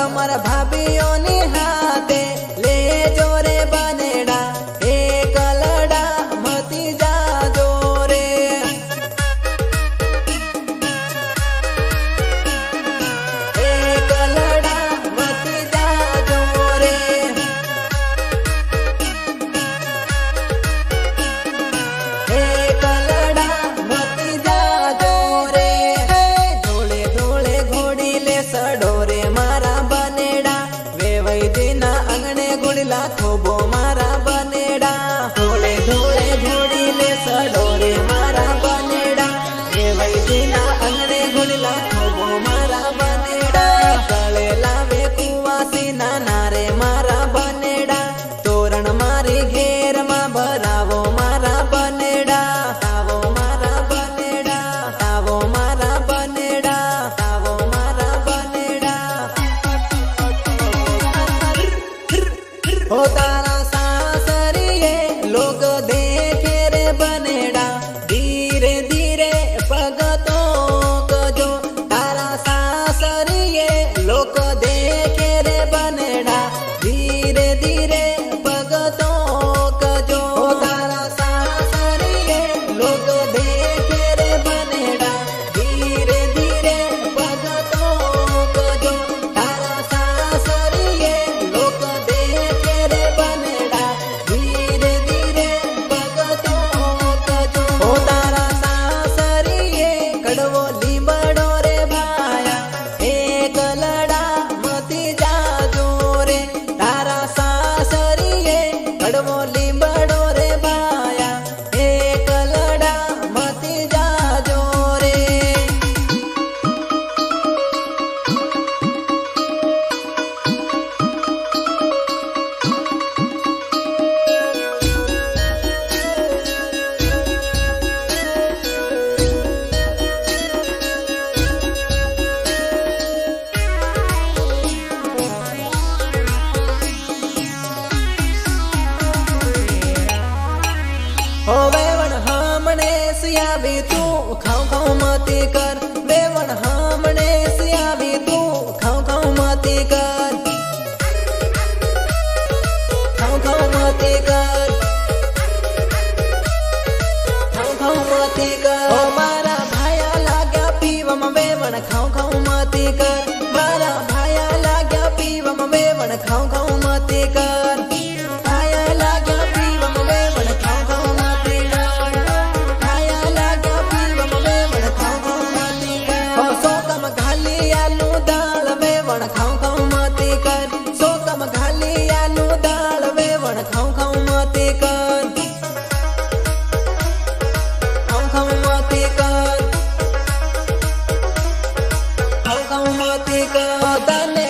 તમારા ભાભીઓની હાથે લેજો રે બનેડા એ કલડા મતી જાજો રે એ કલડા મતી જાજો રે એ કલડા મતી જાજો રે ધોળે ધોળે ઘોડી લે સડો રે મારા બનેડા વેવૈદીના આંગણે ગુડલા થોબો મારા બનેડા ધોળે ધોળે ઘોડી લે સડો રે મારા બનેડા વેવૈદીના આંગણે ગુડલા થોબો મારા બનેડા ગળે લાવે કુવાસી નાના રે મારા બનેડા તોરણ મારી ઘેરમાં ભરાવો મારા બનેડા આવો મારા બનેડા આવો મારા બનેડા આવો મારા બનેડા हो तारा सासरिये लोग देखे रे बनेड़ा धीरे धीरे पगतो कजो तारा सासरिये लोग देखे रे बनेड़ा धीरे धीरे पगतो कजो हो तारा सासरिये लोग देखे रे बनेड़ा धीरे धीरे पगतो कजो तारा सासरिये लोग देखे रे बनेड़ा धीरे धीरे पगतो कजो हो तारा सासरिये कड़वो લીમડો રે ભાયા એ કલડા મતી જાજો રે તારા સાસરિયે કડવો લીમડો રે ભાયા એ કલડા મતી જાજો રે हो वेवण हमने सियावी तू खाऊ खाऊ मती कर वेवण हमने सियावी तू खाऊ खाऊ मती कर खाऊ खाऊ मती कर खाऊ खाऊ मती कर ओ मारा भाया लाग्या पीवम वेवण खाऊ खाऊ मती कर मारा भाया लाग्या पीवम वेवण खाऊ खाऊ मती कर भाया लाग्या पीवम वेवण खाऊ खाऊ मती कर भाया लाग्या पीवम वेवण खाऊ खाऊ मती कर हो सोकम घाली आलू दाळ वेवण खाऊ खाऊ मती कर सोकम घाली आलू दाळ वेवण खाऊ खाऊ मती कर खाऊ खाऊ मती कर खाऊ खाऊ मती कर तने